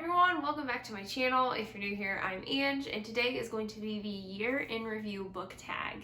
everyone, welcome back to my channel. If you're new here, I'm Ange, and today is going to be the year in review book tag.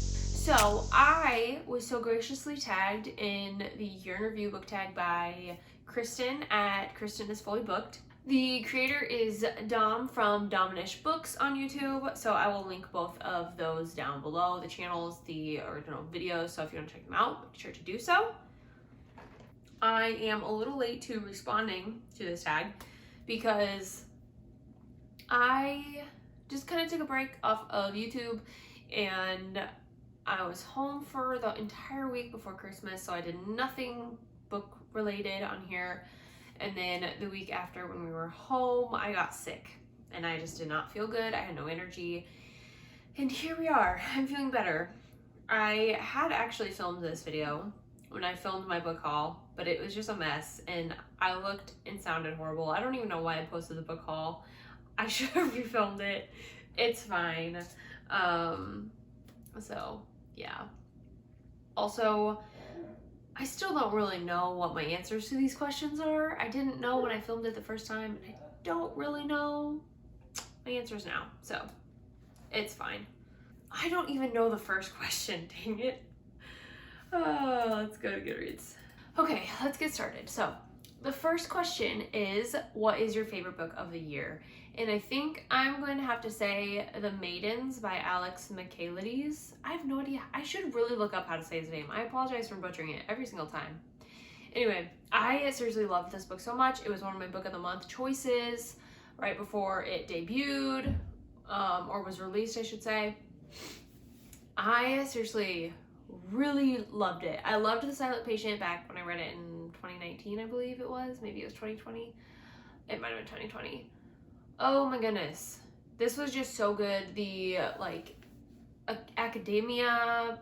So I was so graciously tagged in the year in review book tag by Kristen at Kristen is Fully Booked. The creator is Dom from Dominish Books on YouTube, so I will link both of those down below, the channels, the original videos, so if you want to check them out, make sure to do so. I am a little late to responding to this tag because I just kind of took a break off of YouTube and I was home for the entire week before Christmas, so I did nothing book related on here. And then the week after, when we were home, I got sick and I just did not feel good. I had no energy. And here we are. I'm feeling better. I had actually filmed this video when I filmed my book haul, but it was just a mess and I looked and sounded horrible. I don't even know why I posted the book haul. I should have refilmed it. It's fine. So yeah. Also, I still don't really know what my answers to these questions are. I didn't know when I filmed it the first time, and I don't really know my answers now, so it's fine. I don't even know the first question, dang it. Let's go to Goodreads. Okay, let's get started. So the first question is, what is your favorite book of the year? And I think I'm going to have to say The Maidens by Alex Michaelides. I have no idea. I should really look up how to say his name. I apologize for butchering it every single time. Anyway, I seriously loved this book so much. It was one of my book of the month choices right before it debuted, or was released, I should say. I seriously really loved it. I loved The Silent Patient back when I read it in 2019, I believe it was. Maybe it was 2020. It might have been 2020. Oh my goodness. This was just so good. The academia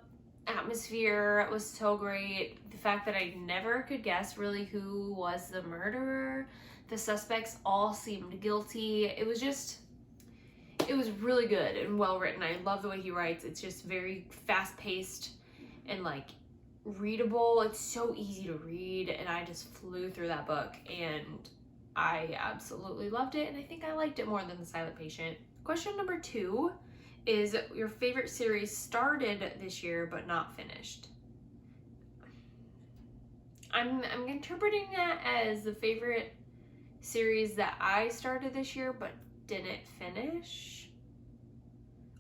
atmosphere was so great. The fact that I never could guess really who was the murderer. The suspects all seemed guilty. It was really good and well written. I love the way he writes. It's just very fast paced and readable. It's so easy to read, and I just flew through that book and I absolutely loved it, and I think I liked it more than The Silent Patient. Question number 2 is your favorite series started this year but not finished. I'm interpreting that as the favorite series that I started this year but didn't finish,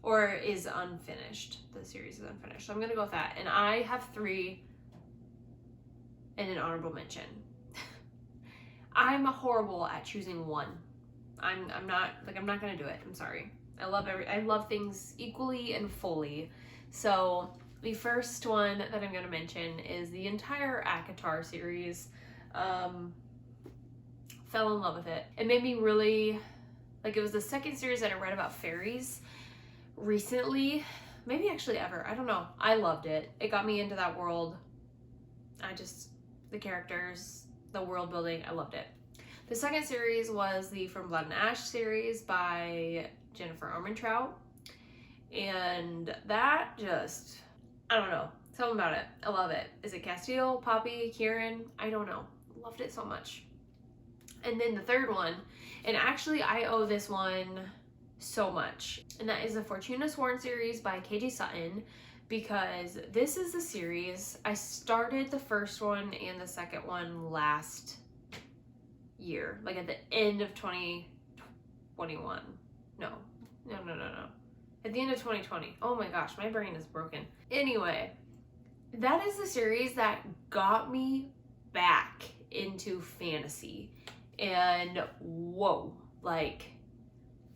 or is unfinished. The series is unfinished, so I'm gonna go with that. And I have 3 and an honorable mention. I'm horrible at choosing one. I'm not gonna do it. I'm sorry. I love things equally and fully. So the first one that I'm gonna mention is the entire ACOTAR series. Fell in love with it. It made me really, it was the second series that I read about fairies recently, maybe actually ever. I don't know. I loved it. It got me into that world. The characters, the world building, I loved it. The second series was the From Blood and Ash series by Jennifer Armentrout, and that just, I don't know, something about it. I love it. Is it Castile, Poppy, Kieran? I don't know. Loved it so much. And then the third one, and actually I owe this one so much, and that is the Fortuna Sworn series by KJ Sutton, because this is the series, I started the first one and the second one last year, at the end of 2021. No. At the end of 2020. Oh my gosh, my brain is broken. Anyway, that is the series that got me back into fantasy. And whoa,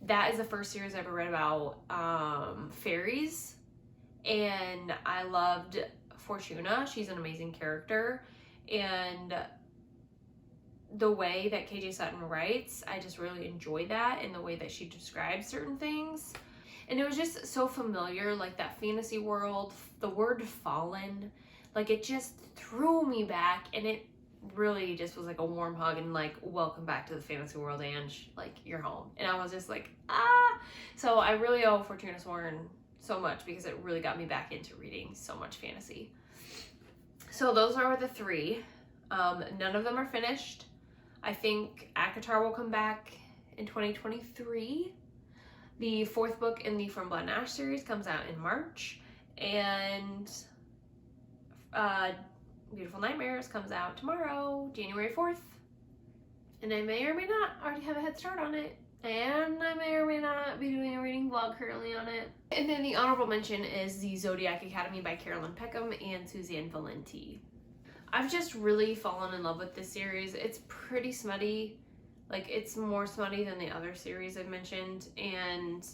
that is the first series I ever read about fairies. And I loved Fortuna. She's an amazing character, and the way that KJ Sutton writes, I just really enjoy that, and the way that she describes certain things. And it was just so familiar, that fantasy world, the word fallen, it just threw me back, and it really just was a warm hug and welcome back to the fantasy world, Ange, you're home. And I was just so I really owe Fortuna Sworn so much because it really got me back into reading so much fantasy. So those are the three. None of them are finished. I think ACOTAR will come back in 2023. The fourth book in the From Blood and Ash series comes out in March, and Beautiful Nightmares comes out tomorrow, January 4th. And I may or may not already have a head start on it. And I may or may not be doing a reading vlog currently on it. And then the honorable mention is the Zodiac Academy by Carolyn Peckham and Suzanne Valenti. I've just really fallen in love with this series. It's pretty smutty. Like, it's more smutty than the other series I've mentioned. And,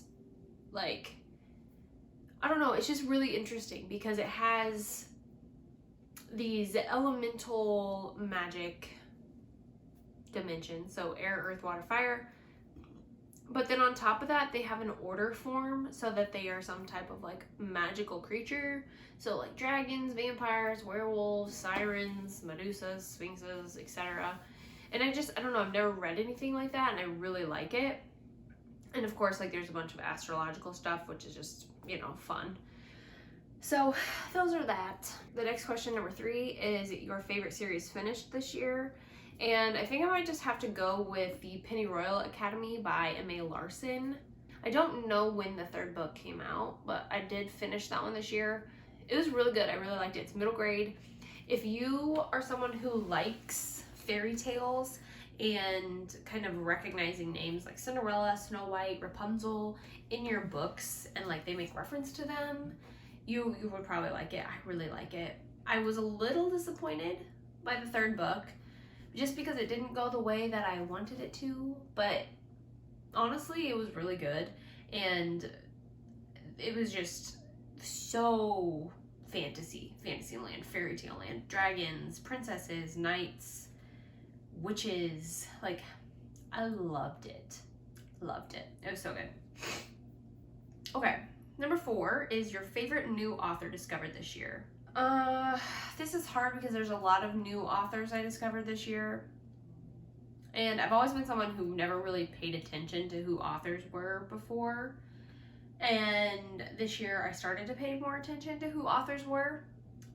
like, I don't know, it's just really interesting because it has these elemental magic dimensions. So air, earth, water, fire. But then on top of that, they have an order form so that they are some type of like magical creature. So like dragons, vampires, werewolves, sirens, Medusas, sphinxes, etc. And I don't know, I've never read anything like that and I really like it. And of course, like there's a bunch of astrological stuff, which is just, you know, fun. So those are that. The next question, number 3, is your favorite series finished this year. And I think I might just have to go with the Pennyroyal Academy by M.A. Larson. I don't know when the 3rd book came out, but I did finish that one this year. It was really good. I really liked it. It's middle grade. If you are someone who likes fairy tales and kind of recognizing names like Cinderella, Snow White, Rapunzel in your books and like they make reference to them, you would probably like it. I really like it. I was a little disappointed by the 3rd book, just because it didn't go the way that I wanted it to, but honestly, it was really good, and it was just so Fantasyland, fairy tale land, dragons, princesses, knights, witches, like, I loved it. It was so good. Okay, number 4 is your favorite new author discovered this year. This is hard because there's a lot of new authors I discovered this year. And I've always been someone who never really paid attention to who authors were before. And this year I started to pay more attention to who authors were.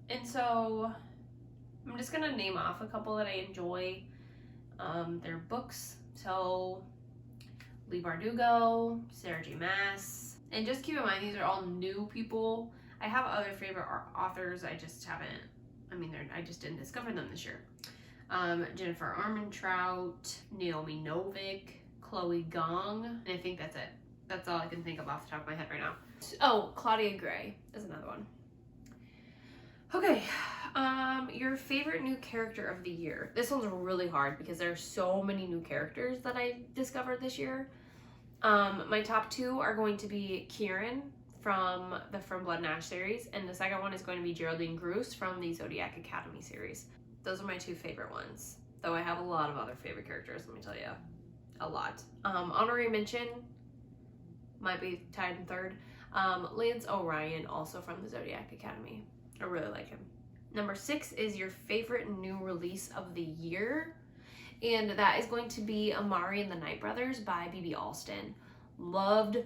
And so I'm just going to name off a couple that I enjoy their books. So Leigh Bardugo, Sarah J. Maas. And just keep in mind, these are all new people. I have other favorite authors, I just didn't discover them this year. Jennifer Armentrout, Naomi Novik, Chloe Gong, and I think that's it. That's all I can think of off the top of my head right now. Oh, Claudia Gray is another one. Okay, your favorite new character of the year. This one's really hard because there are so many new characters that I discovered this year. My top 2 are going to be Kieran from the From Blood and Ash series, and the second one is going to be Geraldine Groose from the Zodiac Academy series. Those are my 2 favorite ones, though I have a lot of other favorite characters, let me tell you. A lot. Honorary mention might be tied in 3rd. Lance Orion, also from the Zodiac Academy. I really like him. Number 6 is your favorite new release of the year, and that is going to be Amari and the Night Brothers by B.B. Alston. Loved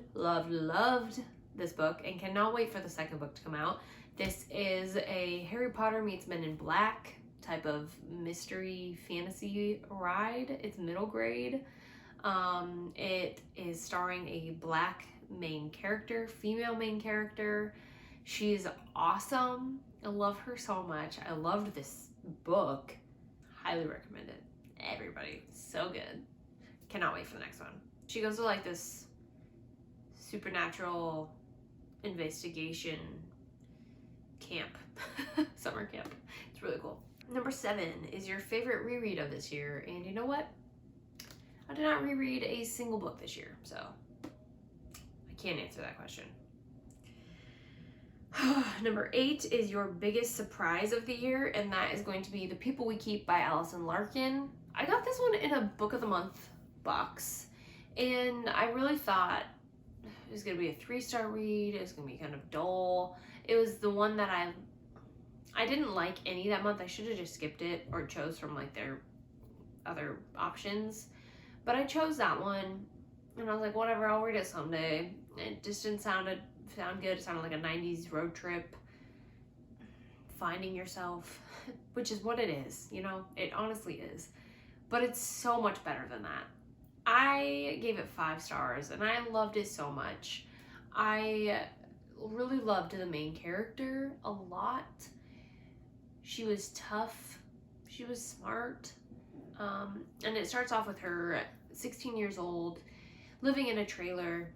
this book and cannot wait for the 2nd book to come out. This is a Harry Potter meets Men in Black type of mystery fantasy ride. It's middle grade. It is starring a black main character, female main character. She's awesome. I love her so much. I loved this book. Highly recommend it. Everybody. So good. Cannot wait for the next one. She goes to like this supernatural investigation camp. Summer camp. It's really cool. Number 7 is your favorite reread of this year. And you know what? I did not reread a single book this year, so I can't answer that question. Number 8 is your biggest surprise of the year, and that is going to be The People We Keep by Allison Larkin. I got this one in a Book of the Month box, and I really thought it was going to be a 3-star read. It was going to be kind of dull. It was the one that I didn't like any that month. I should have just skipped it or chose from like their other options. But I chose that one, and I was like, whatever, I'll read it someday. It just didn't sound good. It sounded like a 90s road trip finding yourself, which is what it is, you know, it honestly is. But it's so much better than that. I gave it 5 stars and I loved it so much. I really loved the main character a lot. She was tough, she was smart, and it starts off with her 16 years old, living in a trailer,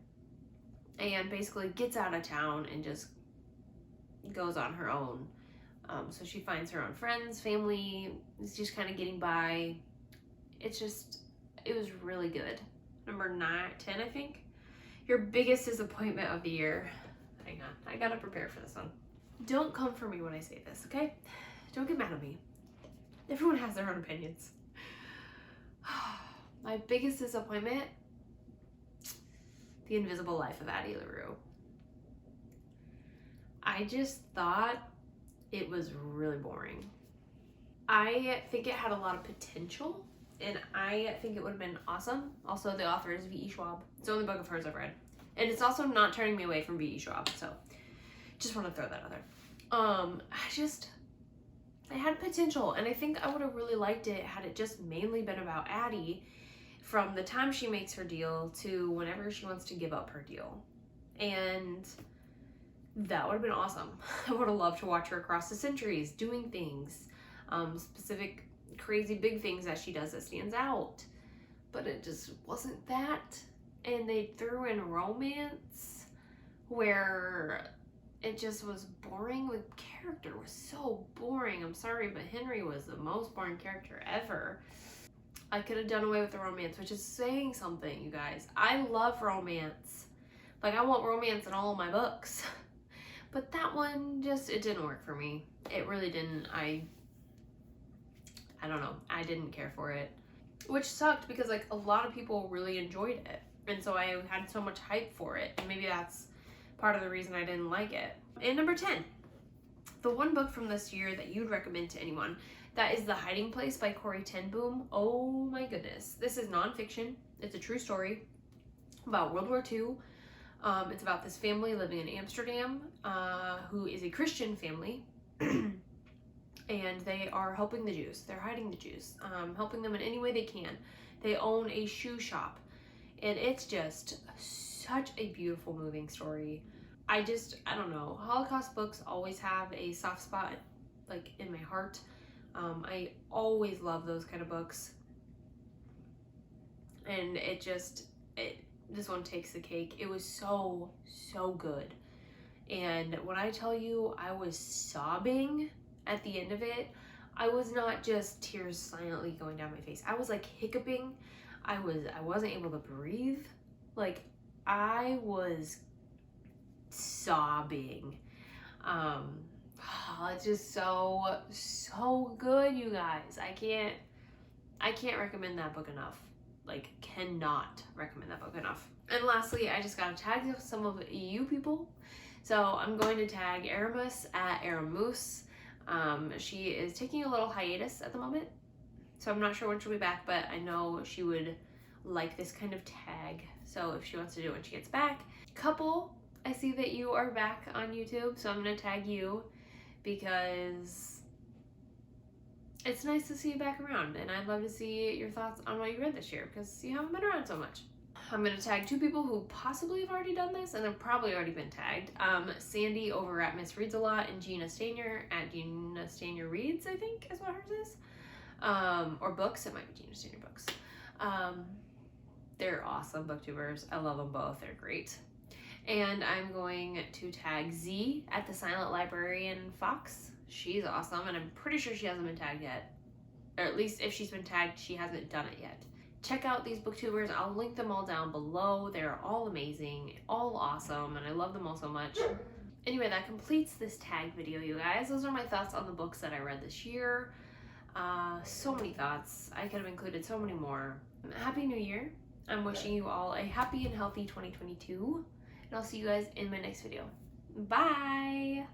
and basically gets out of town and just goes on her own. So she finds her own friends, family, is just kind of getting by. It was really good. Number 10, I think. Your biggest disappointment of the year. Hang on, I gotta prepare for this one. Don't come for me when I say this, okay? Don't get mad at me. Everyone has their own opinions. My biggest disappointment, The Invisible Life of Addie LaRue. I just thought it was really boring. I think it had a lot of potential, and I think it would have been awesome. Also, the author is V.E. Schwab. It's the only book of hers I've read. And it's also not turning me away from V.E. Schwab, so just want to throw that out there. I had potential, and I think I would have really liked it had it just mainly been about Addie from the time she makes her deal to whenever she wants to give up her deal. And that would have been awesome. I would have loved to watch her across the centuries doing things, specific crazy big things that she does that stands out. But it just wasn't that. And they threw in romance where it just was boring. The character was so boring. I'm sorry, but Henry was the most boring character ever. I could have done away with the romance, which is saying something, you guys. I love romance. Like, I want romance in all of my books. But that one it didn't work for me. It really didn't. I don't know. I didn't care for it. Which sucked because, like, a lot of people really enjoyed it. And so I had so much hype for it. And maybe that's part of the reason I didn't like it. And number 10, the one book from this year that you'd recommend to anyone, that is The Hiding Place by Corrie ten Boom. Oh my goodness. This is nonfiction. It's a true story about World War II. It's about this family living in Amsterdam, who is a Christian family. And they are helping the Jews. They're hiding the Jews, helping them in any way they can. They own a shoe shop. And it's just such a beautiful, moving story. I don't know. Holocaust books always have a soft spot, like, in my heart. I always love those kind of books. And this one takes the cake. It was so, so good. And when I tell you I was sobbing at the end of it, I was not just tears silently going down my face. I was like hiccuping. I wasn't able to breathe. Like, I was sobbing. It's just so good, you guys. I can't recommend that book enough. Like, cannot recommend that book enough. And lastly, I just gotta tag some of you people. So I'm going to tag Aramus at Aramus. She is taking a little hiatus at the moment, so I'm not sure when she'll be back, but I know she would like this kind of tag. So if she wants to do it when she gets back. Couple, I see that you are back on YouTube, so I'm gonna tag you because it's nice to see you back around, and I'd love to see your thoughts on what you read this year because you haven't been around so much. I'm gonna tag 2 people who possibly have already done this and have probably already been tagged. Sandy over at Miss Reads a Lot, and Gina Stanier at Gina Stanier Reads, I think is what hers is. Or books, it might be Gina Stanier Books. They're awesome booktubers. I love them both, they're great. And I'm going to tag Z at the Silent Librarian Fox. She's awesome, and I'm pretty sure she hasn't been tagged yet. Or at least if she's been tagged, she hasn't done it yet. Check out these booktubers. I'll link them all down below. They're all amazing, all awesome, and I love them all so much. Anyway, that completes this tag video, you guys. Those are my thoughts on the books that I read this year. So many thoughts. I could have included so many more. Happy New Year. I'm wishing you all a happy and healthy 2022, and I'll see you guys in my next video. Bye!